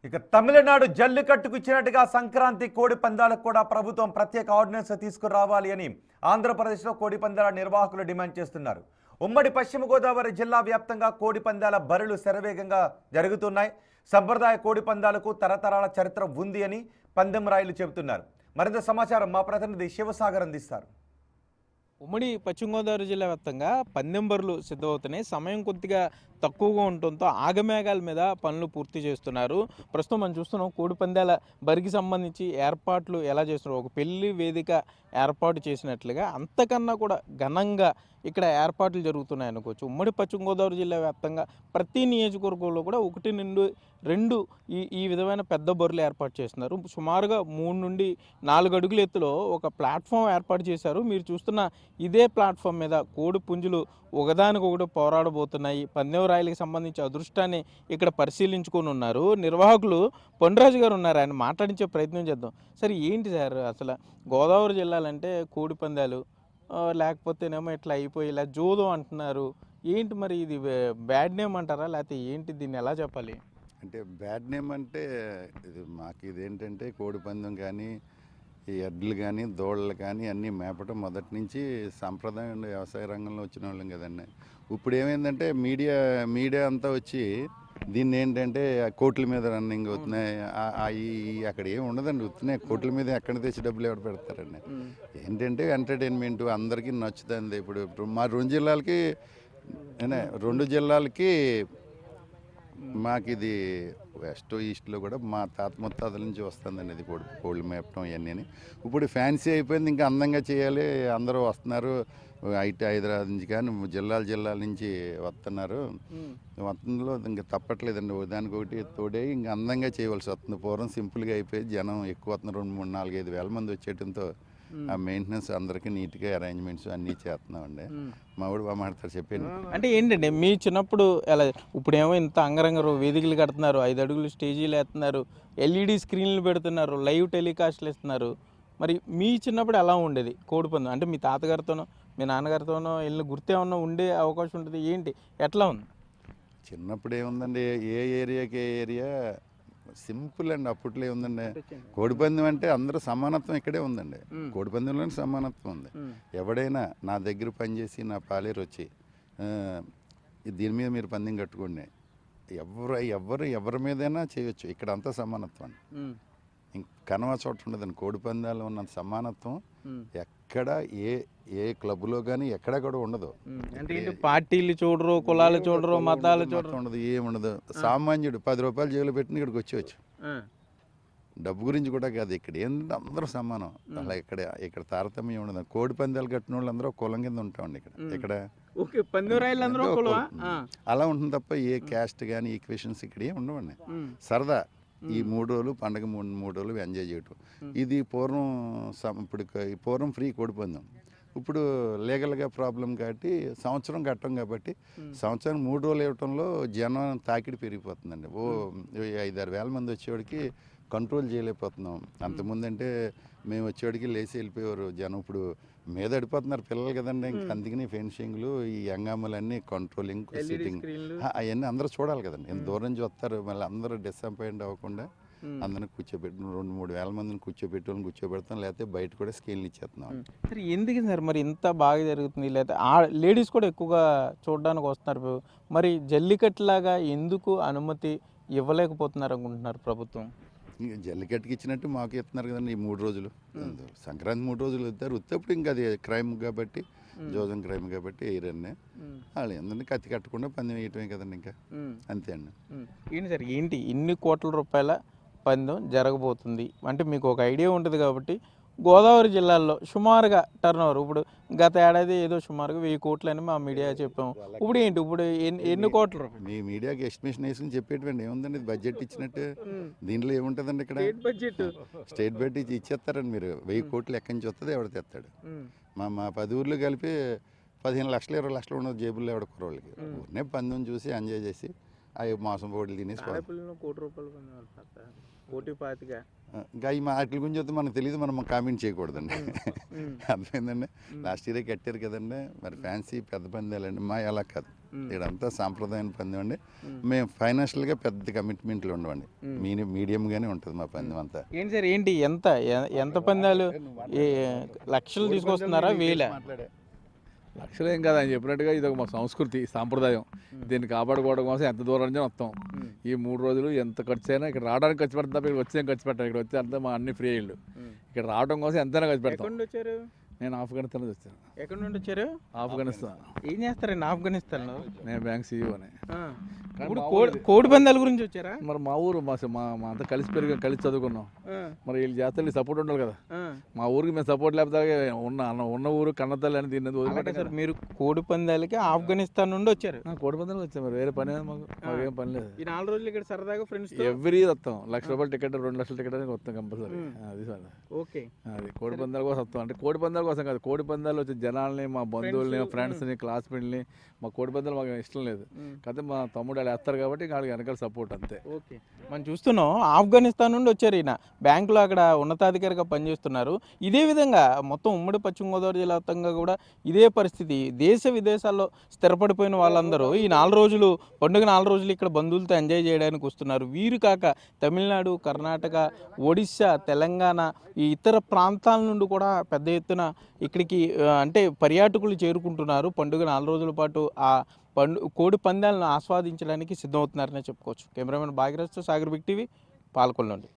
ఇక తమిళనాడు జల్లికట్టుకు ఇచ్చినట్టుగా సంక్రాంతి కోడి పందాలకు కూడా ప్రభుత్వం ప్రత్యేక ఆర్డినెన్స్ తీసుకురావాలి అని ఆంధ్రప్రదేశ్లో కోడి పందాల నిర్వాహకులు డిమాండ్ చేస్తున్నారు. ఉమ్మడి పశ్చిమ గోదావరి జిల్లా వ్యాప్తంగా కోడి పందాల బరులు శరవేగంగా జరుగుతున్నాయి. సంప్రదాయ కోడి పందాలకు తరతరాల చరిత్ర ఉంది అని పందెం రాయులు చెబుతున్నారు. మరింత సమాచారం మా ప్రతినిధి శివసాగర్ అందిస్తారు. ఉమ్మడి పశ్చిమ గోదావరి జిల్లా వ్యాప్తంగా పందెం బరులు సిద్ధమవుతున్నాయి. సమయం కొద్దిగా తక్కువగా ఉండటంతో ఆగమేఘాల మీద పనులు పూర్తి చేస్తున్నారు. ప్రస్తుతం మనం చూస్తున్నాం కోడి పందాల బరికి సంబంధించి ఏర్పాట్లు ఎలా చేస్తున్నారు. ఒక పెళ్లి వేదిక ఏర్పాటు చేసినట్లుగా అంతకన్నా కూడా ఘనంగా ఇక్కడ ఏర్పాట్లు జరుగుతున్నాయి అనుకోవచ్చు. ఉమ్మడి పశ్చిమ గోదావరి జిల్లా వ్యాప్తంగా ప్రతి నియోజకవర్గంలో కూడా 1 నుండి 2 ఈ విధమైన పెద్ద బరులు ఏర్పాటు చేస్తున్నారు. సుమారుగా 3 నుండి 4 అడుగుల ఎత్తులో ఒక ప్లాట్ఫామ్ ఏర్పాటు చేశారు. మీరు చూస్తున్న ఇదే ప్లాట్ఫామ్ మీద కోడి పుంజులు ఒకదానికొకటి పోరాడబోతున్నాయి. పందెం రాయలకు సంబంధించి అదృష్టాన్ని ఇక్కడ పరిశీలించుకొని ఉన్నారు. నిర్వాహకులు పొండరాజు గారు ఉన్నారు, ఆయన మాట్లాడించే ప్రయత్నం చేద్దాం. సరే ఏంటి సార్ అసలు గోదావరి జిల్లాలంటే కోడి పందాలు లేకపోతేనేమో ఇట్లా అయిపోయి ఇలా జోదం అంటున్నారు. ఏంటి మరి ఇది బ్యాడ్ నేమ్ అంటారా లేకపోతే ఏంటి, దీన్ని ఎలా చెప్పాలి? అంటే బ్యాడ్ నేమ్ అంటే ఇది మాకు ఇదేంటంటే కోడి పందెం కానీ ఈ ఎడ్లు కానీ దోళ్ళలు కానీ అన్నీ మేపటం మొదటి నుంచి సాంప్రదాయం వ్యవసాయ రంగంలో వచ్చిన వాళ్ళం కదండి. ఇప్పుడు ఏమైందంటే మీడియా అంతా వచ్చి దీన్ని ఏంటంటే కోట్ల మీద రన్నింగ్ అవుతున్నాయి. అక్కడ ఏమి ఉండదండి, వస్తున్నాయి కోట్ల మీద ఎక్కడ తెచ్చి డబ్బులు ఎవరు పెడతారండి. ఏంటంటే ఎంటర్టైన్మెంట్ అందరికీ నచ్చుతుంది. ఇప్పుడు మా 2 జిల్లాలకి మాకు ఇది వెస్ట్ ఈస్ట్లో కూడా మా తాత ముత్తాతల నుంచి వస్తుందండి. ఇది కోళ్ళు మేపటం ఇవన్నీ ఇప్పుడు ఫ్యాన్సీ అయిపోయింది. ఇంకా అందంగా చేయాలి, అందరూ వస్తున్నారు. హైదరాబాద్ నుంచి కానీ జిల్లాల నుంచి వస్తున్నారు. వస్తుందో ఇంకా తప్పట్లేదండి. దానికొకటి తోడే ఇంకా అందంగా చేయవలసి వస్తుంది. పూర్వం సింపుల్గా అయిపోయి జనం ఎక్కువ వస్తున్నారు. 2, 3, 4, 5 వేల మంది వచ్చేయడంతో ఆ మెయింటెనెన్స్ అందరికీ నీట్గా అరేంజ్మెంట్స్ అన్నీ చేస్తున్నామండి. మా వాడు మాట్లాడతారు చెప్పండి. అంటే ఏంటండి మీ చిన్నప్పుడు ఎలా, ఇప్పుడేమో ఇంత అంగరంగ వేదికలు కడుతున్నారు, 5 అడుగులు స్టేజీలు వేస్తున్నారు, ఎల్ఈడి స్క్రీన్లు పెడుతున్నారు, లైవ్ టెలికాస్ట్లు ఇస్తున్నారు. మరి మీ చిన్నప్పుడు ఎలా ఉండేది కోడి పందెం? అంటే మీ తాతగారితోనో మీ నాన్నగారితోనో వెళ్ళిన గుర్తేమన్నా ఉండే అవకాశం ఉంటుంది, ఏంటి ఎట్లా ఉంది? చిన్నప్పుడు ఏముందండి, ఏ ఏరియా సింపుల్ అండి. అప్పట్లో ఏముందండి, కోడిపందెం అంటే అందరూ సమానత్వం ఇక్కడే ఉందండి. కోడిపందెంలోనే సమానత్వం ఉంది. ఎవడైనా నా దగ్గర పనిచేసి నా పాలేరు వచ్చి దీని మీద మీరు పందెం కట్టుకోండి, ఎవరి మీదైనా చేయొచ్చు. ఇక్కడ అంతా సమానత్వం అండి. కనవ చోట ఉండదండి. కోడిపందాల్లో ఉన్న సమానత్వం ఎక్కడ ఏ క్లబ్లో కానీ ఎక్కడ కూడా ఉండదు. అంటే పార్టీలు చూడరు, కులాలు చూడరు, మతాలు చూడరు, ఉండదు, ఏముండదు. సామాన్యుడు 10 రూపాయలు జేబులో పెట్టిన ఇక్కడికి వచ్చేవచ్చు. డబ్బు గురించి కూడా కాదు, ఇక్కడ ఏంటంటే అందరూ సమానం. అలా ఇక్కడ తారతమ్యం ఉండదు. కోడి పందాలు కట్టిన వాళ్ళు అందరూ కులం కింద ఉంటామండి ఇక్కడ. అలా ఉంటుంది తప్ప ఏ క్యాస్ట్ కానీ ఈక్వేషన్స్ ఇక్కడ ఏమి ఉండవండి. సరదా ఈ 3 రోజులు పండగ 3 రోజులు ఎంజాయ్ చేయటం. ఇది పూర్వం ఫ్రీ కోడిపందెం. ఇప్పుడు లీగల్గా ప్రాబ్లం కాబట్టి సంవత్సరం కట్టం కాబట్టి సంవత్సరం 3 రోజులు ఇవ్వటంలో జనం తాకిడి పెరిగిపోతుందండి. 5-6 వేల మంది వచ్చేవాడికి కంట్రోల్ చేయలేకపోతున్నాం. అంతకుముందంటే మేము వచ్చేవాడికి లేచి వెళ్ళిపోయేవారు జనం. ఇప్పుడు మీద అడిపోతున్నారు పిల్లలు కదండి. ఇంకా అందుకని ఫెన్సింగ్లు ఈ అంగాములన్నీ కంట్రోలింగ్ సిట్టింగ్ అవన్నీ అందరూ చూడాలి కదండి. ఎంత దూరం నుంచి వస్తారు, మళ్ళీ అందరూ డిసప్పాయింట్ అవ్వకుండా అందరిని కూర్చోబెట్టి 2-3 వేల మందిని కూర్చోబెడతాం. లేకపోతే బయట కూడా స్కేన్లు ఇచ్చేస్తున్నాం. సరే ఎందుకు సార్ మరి ఇంత బాగా జరుగుతుంది? లేకపోతే లేడీస్ కూడా ఎక్కువగా చూడడానికి వస్తున్నారు. మరి జల్లికట్టులాగా ఎందుకు అనుమతి ఇవ్వలేకపోతున్నారు అనుకుంటున్నారు ప్రభుత్వం? జల్లికట్టుకి ఇచ్చినట్టు మాకు ఇస్తున్నారు కదండి. ఈ 3 రోజులు సంక్రాంతి 3 రోజులు ఇస్తారు. ఉత్తప్పుడు ఇంకా అది క్రైమ్ కాబట్టి, జోదం క్రైమ్ కాబట్టి వేయరన్నీ. వాళ్ళు ఎందుకంటే కత్తి కట్టకుండా పందెం వేయటమే కదండి. ఇంకా అంతే అండి. ఏంటి సార్, ఏంటి ఇన్ని కోట్ల రూపాయల పందెం జరగబోతుంది అంటే మీకు ఒక ఐడియా ఉంటుంది కాబట్టి గోదావరి జిల్లాల్లో సుమారుగా టర్నోవర్ ఇప్పుడు గత ఏడాది ఏదో సుమారుగా 1000 కోట్లు అని మా మీడియా చెప్పాము. ఇప్పుడు ఏంటి, ఇప్పుడు ఎన్ని కోట్ల రూపాయలు? మీ మీడియాకి ఎస్టిమేషన్ వేసుకుని చెప్పేటువంటి ఏముందండి, బడ్జెట్ ఇచ్చినట్టు. దీంట్లో ఏముంటుందండి, ఇక్కడ స్టేట్ బడ్జెట్ ఇచ్చేస్తారండి. మీరు 1000 కోట్లు ఎక్కడి నుంచి వస్తుంది, ఎవడ తెస్తాడు? మా 10 ఊర్లు కలిపి 15 లక్షలు 20 లక్షలు ఉండదు జేబుల్లో ఎవడ కుర్రోళ్ళకి. ఊరినే పందెం చూసి ఎంజాయ్ చేసి అవి మాసం పోటీలు తినేసి ఇంకా ఈ వాటి గురించి వస్తే మనకు తెలియదు, మనం కామెంట్ చేయకూడదండి. అర్థమైందండి. లాస్ట్ ఇయరే కట్టారు కదండి. మరి ఫ్యాన్సీ పెద్ద పందాలండి, మా అలా కాదు. ఇక్కడంతా సాంప్రదాయం పందెం అండి. మేము ఫైనాన్షియల్గా పెద్ద కమిట్మెంట్లు ఉండవండి, మీడియంగానే ఉంటుంది మా పందెం అంతా. ఏంటి సార్ ఏంటి ఎంత పందాలు లక్షలు తీసుకొస్తున్నారా వేల? లక్షలు ఏం కాదు, ఆయన చెప్పినట్టుగా ఇది ఒక మా సంస్కృతి సాంప్రదాయం. దీన్ని కాపాడుకోవడం కోసం ఎంత దూరం నుంచి వస్తాం. ఈ 3 రోజులు ఎంత ఖర్చు అయినా ఇక్కడ రావడానికి ఖర్చు పెడతాం, ఇక్కడ వచ్చి ఖర్చు పెట్టాం. ఇక్కడ వచ్చి అంతా మా అన్ని ఫ్రీ ఇళ్ళు. ఇక్కడ రావడం కోసం ఎంతైనా ఖర్చు పెడతాం. ఎక్కడి నుండి వచ్చారు? నేను ఆఫ్ఘనిస్తాన్ నుంచి వచ్చాను. ఎక్కడి నుండి వచ్చారు? ఆఫ్ఘనిస్తాన్. ఏం చేస్తారండి ఆఫ్ఘనిస్తాన్లో? నేను బ్యాంక్ సీఈఓని. ఇప్పుడు కోడి పందాల గురించి వచ్చారా? మరి మా ఊరు మా అంతా కలిసి పెరిగి కలిసి చదువుకున్నాం. మరి వీళ్ళు చేస్తే సపోర్ట్ ఉండాలి కదా. మా ఊరికి మేము సపోర్ట్ లేకపోతే ఉన్న ఊరు కన్నతల్లి అని దీన్ని వదిలిపెట్టారు. సార్ మీరు కోడి పందాలకి ఆఫ్ఘనిస్తాన్ నుండి వచ్చారు? కోడి పందాలకు వచ్చాం, మరి వేరే పని మాకేం పని లేదు. ఈ 4 రోజులు ఇక్కడ సరదాగా ఫ్రెండ్స్ ఎవ్రీ వస్తాం. ₹1,00,000 టికెట్, 2,00,000 టికెట్ అని వస్తాం కంపల్సరీ. అది సార్, ఓకే. అది కోడి పందాల కోసం వస్తాం. అంటే కోడి పందాల కోసం కాదు, కోడి పందాలు వచ్చి జనాల్ని, మా బంధువుల్ని, ఫ్రెండ్స్ని, క్లాస్మేట్ని, మా కోడి పందాలు మాకు ఇష్టం లేదు. కాకపోతే మా తమ్ముడు వాళ్ళు వేస్తారు కాబట్టి వాళ్ళకి వెనకాల సపోర్ట్ అంతే. ఓకే, మనం చూస్తున్నాం ఆఫ్ఘనిస్తాన్ నుండి వచ్చారు ఈయన. బ్యాంకులో అక్కడ ఉన్నతాధికారిగా పనిచేస్తున్నారు. ఇదే విధంగా మొత్తం ఉమ్మడి పశ్చిమ గోదావరి జిల్లా వ్యాప్తంగా కూడా ఇదే పరిస్థితి. దేశ విదేశాల్లో స్థిరపడిపోయిన వాళ్ళందరూ ఈ 4 రోజులు పండుగ 4 రోజులు ఇక్కడ బంధువులతో ఎంజాయ్ చేయడానికి వస్తున్నారు. వీరు కాక తమిళనాడు, కర్ణాటక, ఒడిశా, తెలంగాణ, ఈ ఇతర ప్రాంతాల నుండి కూడా పెద్ద ఎత్తున ఇక్కడికి అంటే పర్యాటకులు చేరుకుంటున్నారు. పండుగ 4 రోజుల పాటు ఆ కోడి పందాలను ఆస్వాదించడానికి సిద్ధమవుతున్నారనే చెప్పుకోవచ్చు. కెమెరామెన్ భాగ్యరాజ్తో సాగర్ బిగ్ టీవీ, పాలకొల్లు నుండి.